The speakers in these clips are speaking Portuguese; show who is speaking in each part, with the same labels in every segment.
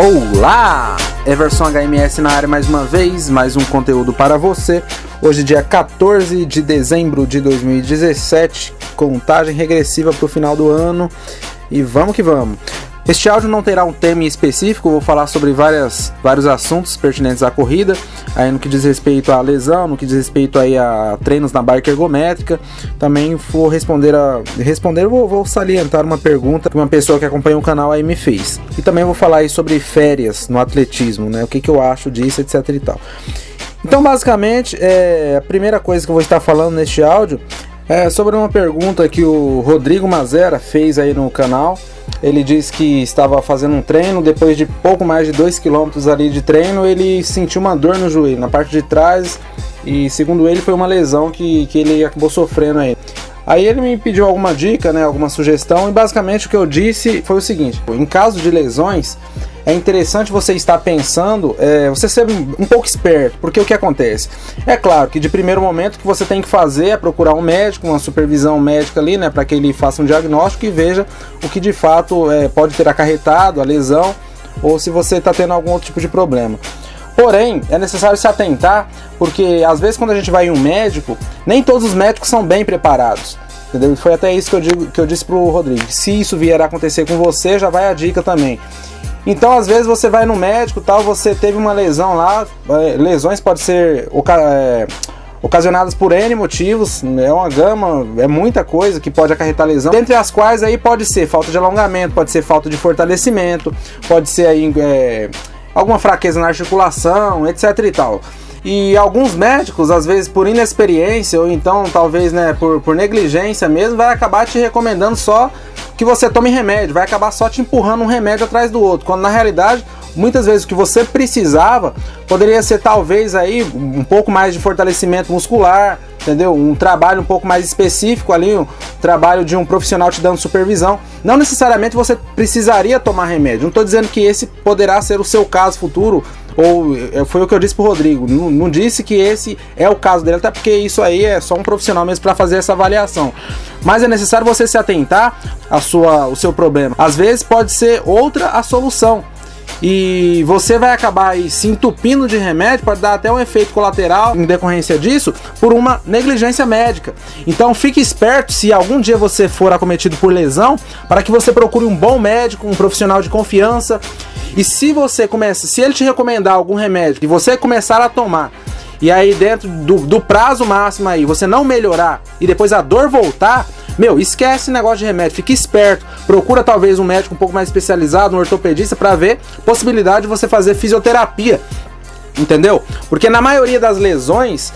Speaker 1: Olá! Everson HMS na área mais uma vez, mais um conteúdo para você. Hoje dia 14 de dezembro de 2017, contagem regressiva para o final do ano e vamos que vamos. Este áudio não terá um tema específico, vou falar sobre vários assuntos pertinentes à corrida, aí no que diz respeito à lesão, no que diz respeito aí a treinos na bike ergométrica. Também vou vou salientar uma pergunta que uma pessoa que acompanha o canal aí me fez. E também vou falar aí sobre férias no atletismo, né? O que eu acho disso, etc e tal. Então, basicamente, a primeira coisa que eu vou estar falando neste áudio é sobre uma pergunta que o Rodrigo Mazera fez aí no canal. Ele disse que estava fazendo um treino, depois de pouco mais de 2 km ali de treino, ele sentiu uma dor no joelho, na parte de trás, e segundo ele foi uma lesão que ele acabou sofrendo aí. Aí ele me pediu alguma dica, né, alguma sugestão, e basicamente o que eu disse foi o seguinte: em caso de lesões, é interessante você estar pensando, você ser um pouco esperto, porque o que acontece? É claro que de primeiro momento o que você tem que fazer é procurar um médico, uma supervisão médica ali, né, para que ele faça um diagnóstico e veja o que de fato pode ter acarretado a lesão, ou se você está tendo algum outro tipo de problema. Porém, é necessário se atentar, porque às vezes quando a gente vai em um médico, nem todos os médicos são bem preparados. Entendeu? Foi até isso que eu disse pro Rodrigo. Se isso vier a acontecer com você, já vai a dica também. Então, às vezes você vai no médico, tal, você teve uma lesão lá. Lesões podem ser ocasionadas por N motivos. É uma gama, é muita coisa que pode acarretar lesão. Dentre as quais aí pode ser falta de alongamento, pode ser falta de fortalecimento, pode ser aí alguma fraqueza na articulação, etc e tal. E alguns médicos, às vezes por inexperiência ou então talvez, né, por negligência mesmo, vai acabar te recomendando só que você tome remédio, vai acabar só te empurrando um remédio atrás do outro, quando na realidade muitas vezes o que você precisava poderia ser talvez aí um pouco mais de fortalecimento muscular, entendeu? Um trabalho um pouco mais específico ali, um trabalho de um profissional te dando supervisão. Não necessariamente você precisaria tomar remédio, não estou dizendo que esse poderá ser o seu caso futuro, ou foi o que eu disse pro Rodrigo, não disse que esse é o caso dele, até porque isso aí é só um profissional mesmo para fazer essa avaliação. Mas é necessário você se atentar ao seu problema. Às vezes pode ser outra a solução. E você vai acabar aí se entupindo de remédio, pode dar até um efeito colateral em decorrência disso, por uma negligência médica. Então fique esperto se algum dia você for acometido por lesão, para que você procure um bom médico, um profissional de confiança. E se ele te recomendar algum remédio e você começar a tomar, e aí dentro do prazo máximo aí você não melhorar e depois a dor voltar, esquece esse negócio de remédio, fique esperto, procura talvez um médico um pouco mais especializado, um ortopedista, para ver possibilidade de você fazer fisioterapia. Entendeu? Porque na maioria das lesões,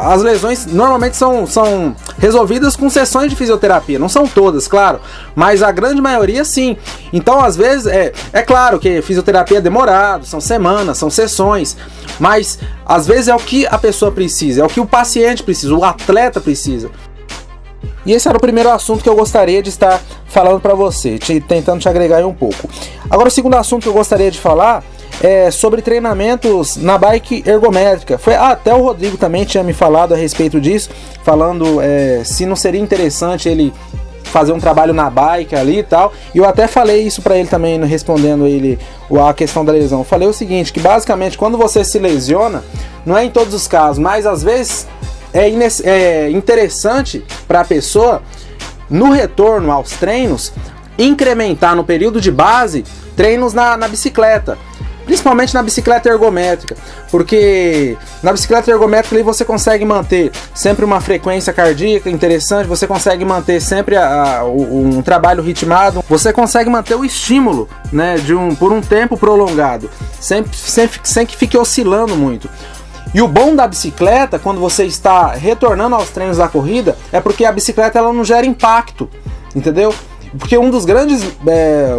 Speaker 1: as lesões normalmente são resolvidas com sessões de fisioterapia. Não são todas, claro, mas a grande maioria sim. Então, às vezes, é claro que fisioterapia é demorado, são semanas, são sessões, mas às vezes é o que a pessoa precisa, é o que o paciente precisa, o atleta precisa. E esse era o primeiro assunto que eu gostaria de estar falando para você, tentando te agregar aí um pouco. Agora, o segundo assunto que eu gostaria de falar é sobre treinamentos na bike ergométrica. Até o Rodrigo também tinha me falado a respeito disso, falando se não seria interessante ele fazer um trabalho na bike ali e tal. E eu até falei isso para ele também, respondendo ele a questão da lesão. Eu falei o seguinte, que basicamente quando você se lesiona, não é em todos os casos, mas às vezes é interessante para a pessoa, no retorno aos treinos, incrementar no período de base treinos na bicicleta. Principalmente na bicicleta ergométrica, porque na bicicleta ergométrica ali você consegue manter sempre uma frequência cardíaca interessante, você consegue manter sempre um trabalho ritmado, você consegue manter o estímulo, né, por um tempo prolongado, sem que fique oscilando muito. E o bom da bicicleta, quando você está retornando aos treinos da corrida, é porque a bicicleta ela não gera impacto, entendeu? Porque um dos grandes,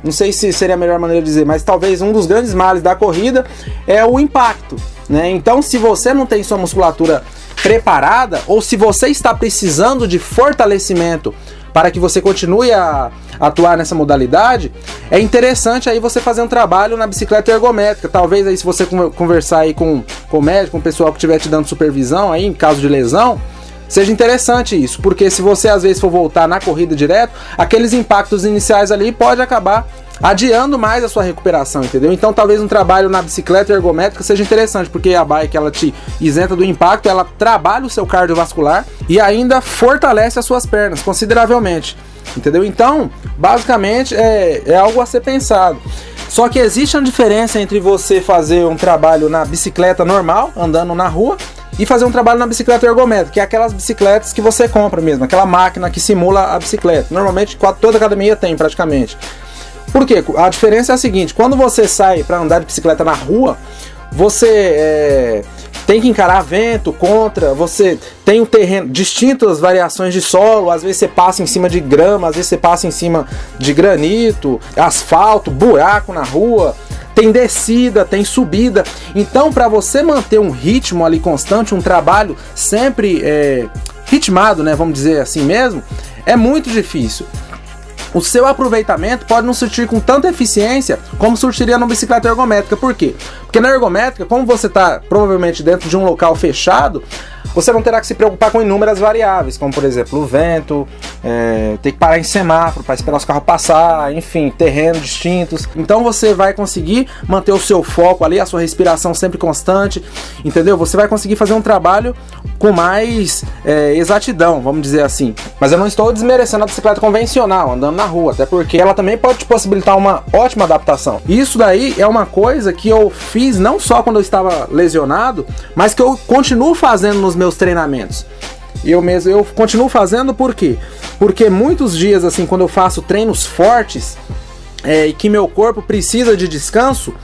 Speaker 1: não sei se seria a melhor maneira de dizer, mas talvez um dos grandes males da corrida é o impacto, né? Então, se você não tem sua musculatura preparada, ou se você está precisando de fortalecimento para que você continue a atuar nessa modalidade, é interessante aí você fazer um trabalho na bicicleta ergométrica. Talvez aí, se você conversar aí com o médico, com o pessoal que estiver te dando supervisão aí em caso de lesão, seja interessante isso, porque se você às vezes for voltar na corrida direto, aqueles impactos iniciais ali pode acabar adiando mais a sua recuperação, entendeu? Então talvez um trabalho na bicicleta ergométrica seja interessante, porque a bike ela te isenta do impacto, ela trabalha o seu cardiovascular e ainda fortalece as suas pernas consideravelmente, entendeu? Então, basicamente é algo a ser pensado. Só que existe uma diferença entre você fazer um trabalho na bicicleta normal, andando na rua, e fazer um trabalho na bicicleta ergométrica, que é aquelas bicicletas que você compra mesmo, aquela máquina que simula a bicicleta. Normalmente toda academia tem praticamente. Por quê? A diferença é a seguinte: quando você sai para andar de bicicleta na rua, você tem que encarar vento, contra, você tem um terreno, distintas variações de solo, às vezes você passa em cima de grama, às vezes você passa em cima de granito, asfalto, buraco na rua, tem descida, tem subida. Então, para você manter um ritmo ali constante, um trabalho sempre ritmado, né, vamos dizer assim mesmo, é muito difícil. O seu aproveitamento pode não surtir com tanta eficiência como surtiria na bicicleta ergométrica. Por quê? Porque na ergométrica, como você está provavelmente dentro de um local fechado, você não terá que se preocupar com inúmeras variáveis, como por exemplo o vento, ter que parar em semáforo para esperar os carros passar, enfim, terrenos distintos. Então você vai conseguir manter o seu foco ali, a sua respiração sempre constante, entendeu? Você vai conseguir fazer um trabalho com mais exatidão, vamos dizer assim. Mas eu não estou desmerecendo a bicicleta convencional, andando na rua, até porque ela também pode te possibilitar uma ótima adaptação. Isso daí é uma coisa que eu fiz não só quando eu estava lesionado, mas que eu continuo fazendo nos meus treinamentos. Eu continuo fazendo por quê? Porque muitos dias, assim, quando eu faço treinos fortes e que meu corpo precisa de descanso,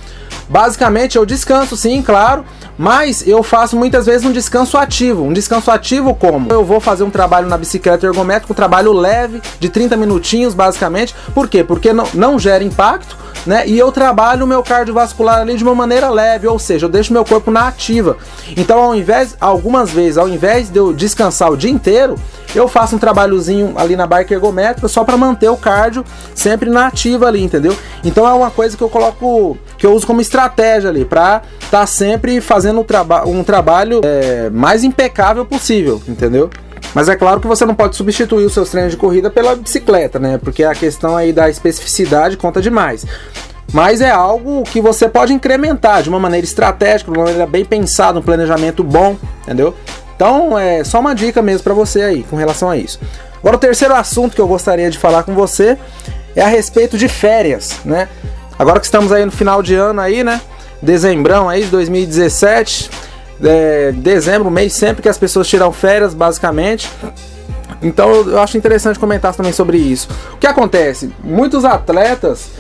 Speaker 1: basicamente eu descanso sim, claro, mas eu faço muitas vezes um descanso ativo. Um descanso ativo como? Eu vou fazer um trabalho na bicicleta ergométrica, um trabalho leve, de 30 minutinhos basicamente. Por quê? Porque não gera impacto, né? E eu trabalho o meu cardiovascular ali de uma maneira leve, ou seja, eu deixo meu corpo na ativa. Então, algumas vezes, ao invés de eu descansar o dia inteiro, eu faço um trabalhozinho ali na bike ergométrica só para manter o cardio sempre na ativa ali, entendeu? Então é uma coisa que eu uso como estratégia ali, para estar sempre fazendo um trabalho mais impecável possível, entendeu? Mas é claro que você não pode substituir os seus treinos de corrida pela bicicleta, né? Porque a questão aí da especificidade conta demais. Mas é algo que você pode incrementar de uma maneira estratégica, de uma maneira bem pensada, um planejamento bom, entendeu? Então é só uma dica mesmo para você aí com relação a isso. Agora o terceiro assunto que eu gostaria de falar com você é a respeito de férias, né? Agora que estamos aí no final de ano aí, né? Dezembrão aí de 2017, dezembro, mês sempre que as pessoas tiram férias, basicamente. Então eu acho interessante comentar também sobre isso. O que acontece? Muitos atletas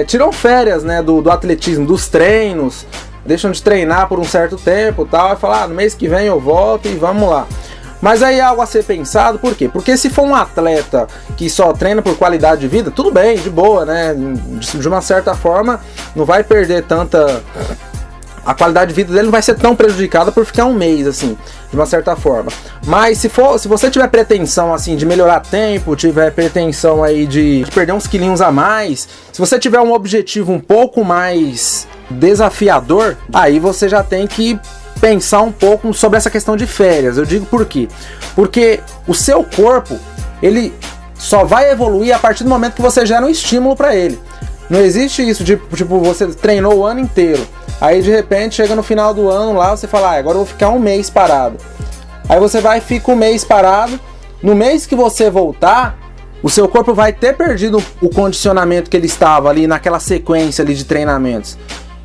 Speaker 1: tiram férias, né, do atletismo, dos treinos, deixam de treinar por um certo tempo, tal, e falam, no mês que vem eu volto e vamos lá. Mas aí é algo a ser pensado, por quê? Porque se for um atleta que só treina por qualidade de vida, tudo bem, de boa, né? De uma certa forma, não vai perder tanta... A qualidade de vida dele não vai ser tão prejudicada por ficar um mês, assim, de uma certa forma. Mas se você tiver pretensão, assim, de melhorar tempo, tiver pretensão aí de perder uns quilinhos a mais, se você tiver um objetivo um pouco mais desafiador, aí você já tem que pensar um pouco sobre essa questão de férias. Eu digo por quê? Porque o seu corpo, ele só vai evoluir a partir do momento que você gera um estímulo para ele. Não existe isso de, tipo, você treinou o ano inteiro, aí de repente chega no final do ano lá, você fala, agora eu vou ficar um mês parado. Aí você vai e fica um mês parado. No mês que você voltar, o seu corpo vai ter perdido o condicionamento que ele estava ali naquela sequência ali de treinamentos.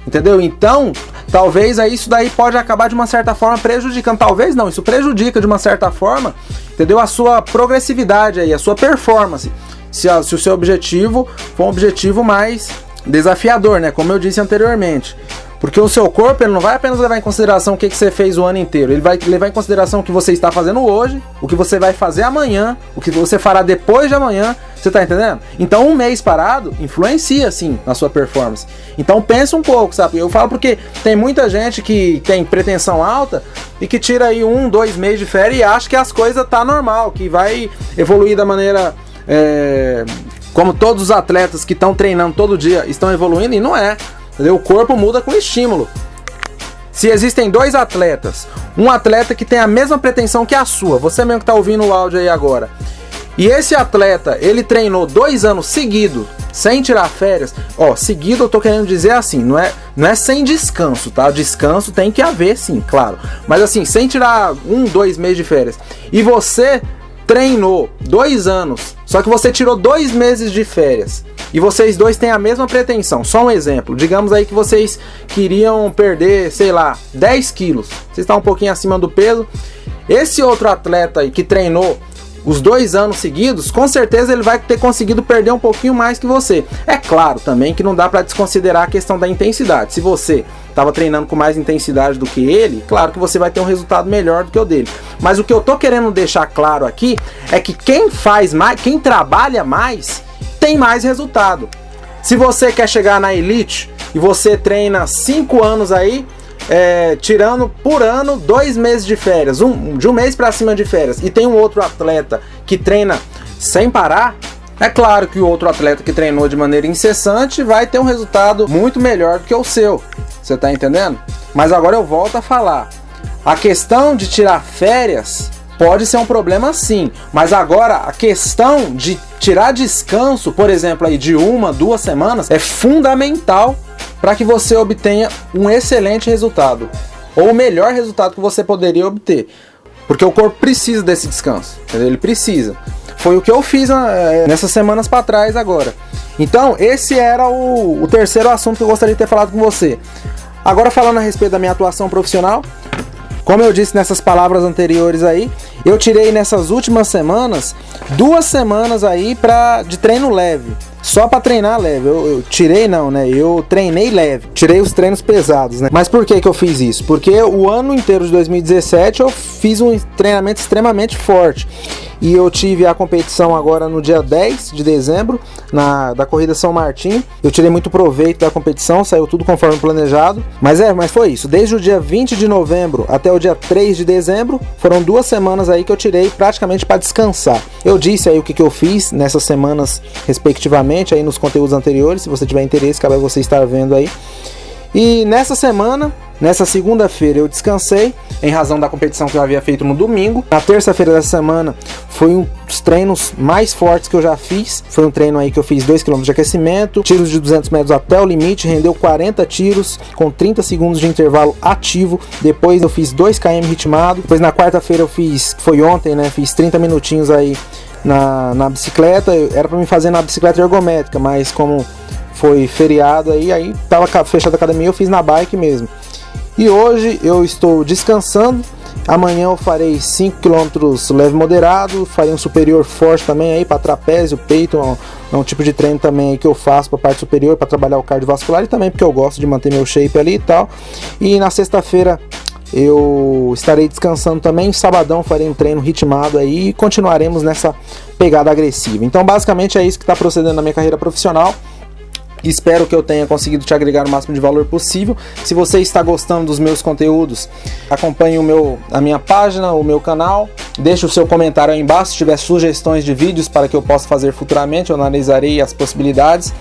Speaker 1: Entendeu? Então, talvez aí isso daí pode acabar de uma certa forma prejudicando. Talvez não, isso prejudica de uma certa forma, entendeu? A sua progressividade aí, a sua performance. Se o seu objetivo for um objetivo mais desafiador, né? Como eu disse anteriormente. Porque o seu corpo, ele não vai apenas levar em consideração o que você fez o ano inteiro. Ele vai levar em consideração o que você está fazendo hoje, o que você vai fazer amanhã, o que você fará depois de amanhã. Você tá entendendo? Então um mês parado influencia, sim, na sua performance. Então pensa um pouco, sabe? Eu falo porque tem muita gente que tem pretensão alta e que tira aí 1, 2 meses de férias e acha que as coisas tá normal, que vai evoluir da maneira... como todos os atletas que estão treinando todo dia estão evoluindo, e não é. Entendeu? O corpo muda com estímulo. se existem dois atletas, um atleta que tem a mesma pretensão que a sua, você mesmo que tá ouvindo o áudio aí agora, e esse atleta, ele treinou 2 anos seguidos, sem tirar férias. Ó, seguido eu tô querendo dizer assim, não é sem descanso, tá? Descanso tem que haver sim, claro. Mas assim, sem tirar 1-2 meses de férias. E você treinou 2 anos, só que você tirou 2 meses de férias. E vocês dois têm a mesma pretensão. Só um exemplo, digamos aí que vocês queriam perder, sei lá, 10 quilos. Vocês estão um pouquinho acima do peso. Esse outro atleta aí que treinou os 2 anos seguidos, com certeza ele vai ter conseguido perder um pouquinho mais que você. É claro também que não dá para desconsiderar a questão da intensidade. Se você estava treinando com mais intensidade do que ele, claro que você vai ter um resultado melhor do que o dele. Mas o que eu tô querendo deixar claro aqui é que quem faz mais, quem trabalha mais, tem mais resultado. Se você quer chegar na elite e você treina 5 anos aí, tirando por ano 2 meses de férias, de um mês para cima de férias, e tem um outro atleta que treina sem parar, é claro que o outro atleta que treinou de maneira incessante vai ter um resultado muito melhor do que o seu. Você tá entendendo? Mas agora eu volto a falar. A questão de tirar férias pode ser um problema sim, mas agora a questão de tirar descanso, por exemplo, aí de 1-2 semanas, é fundamental para que você obtenha um excelente resultado, ou o melhor resultado que você poderia obter, porque o corpo precisa desse descanso, entendeu? Ele precisa. Foi o que eu fiz nessas semanas para trás agora. Então esse era o terceiro assunto que eu gostaria de ter falado com você. Agora, falando a respeito da minha atuação profissional, como eu disse nessas palavras anteriores aí, eu tirei nessas últimas semanas 2 semanas aí de treino leve. Só para treinar leve. Eu tirei não, né? Eu treinei leve. Tirei os treinos pesados, né? Mas por que eu fiz isso? Porque o ano inteiro de 2017 eu fiz um treinamento extremamente forte. E eu tive a competição agora no dia 10 de dezembro, da Corrida São Martim. Eu tirei muito proveito da competição, saiu tudo conforme planejado. Mas foi isso. Desde o dia 20 de novembro até o dia 3 de dezembro, foram 2 semanas aí que eu tirei praticamente para descansar. Eu disse aí o que eu fiz nessas semanas respectivamente, aí nos conteúdos anteriores, se você tiver interesse, cabe a você estar vendo aí. E nessa semana, nessa segunda-feira, eu descansei em razão da competição que eu havia feito no domingo. Na terça-feira dessa semana foi um dos treinos mais fortes que eu já fiz. Foi um treino aí que eu fiz 2 km de aquecimento, tiros de 200 metros até o limite, rendeu 40 tiros com 30 segundos de intervalo ativo. Depois eu fiz 2 km ritmado. Depois na quarta-feira eu fiz, foi ontem, né? Fiz 30 minutinhos aí na bicicleta. Era para me fazer na bicicleta ergométrica, mas como foi feriado aí tava fechada a academia, eu fiz na bike mesmo. E hoje eu estou descansando. Amanhã eu farei 5 km leve moderado, farei um superior forte também aí para trapézio, peito, é um tipo de treino também aí que eu faço para parte superior, para trabalhar o cardiovascular e também porque eu gosto de manter meu shape ali e tal. E na sexta-feira eu estarei descansando também. Sabadão farei um treino ritmado aí e continuaremos nessa pegada agressiva. Então basicamente é isso que está procedendo na minha carreira profissional. Espero que eu tenha conseguido te agregar o máximo de valor possível. Se você está gostando dos meus conteúdos, acompanhe a minha página, o meu canal. Deixe o seu comentário aí embaixo. Se tiver sugestões de vídeos para que eu possa fazer futuramente, eu analisarei as possibilidades.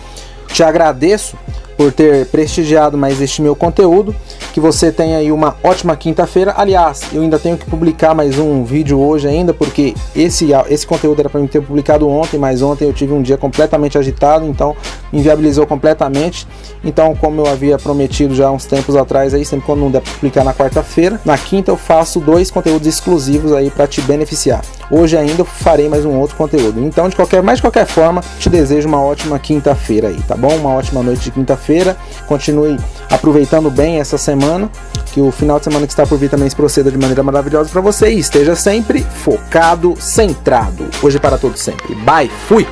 Speaker 1: Te agradeço por ter prestigiado mais este meu conteúdo. Que você tenha aí uma ótima quinta-feira. Aliás, eu ainda tenho que publicar mais um vídeo hoje ainda, porque esse conteúdo era para mim ter publicado ontem, mas ontem eu tive um dia completamente agitado, então inviabilizou completamente. Então, como eu havia prometido já uns tempos atrás aí, sempre quando não der para publicar na quarta-feira, na quinta eu faço 2 conteúdos exclusivos aí para te beneficiar. Hoje ainda eu farei mais um outro conteúdo. Então, de qualquer forma, te desejo uma ótima quinta-feira aí, tá bom? Uma ótima noite de quinta-feira. Continue aproveitando bem essa semana, que o final de semana que está por vir também se proceda de maneira maravilhosa para você e esteja sempre focado, centrado. Hoje para todos sempre. Bye, fui!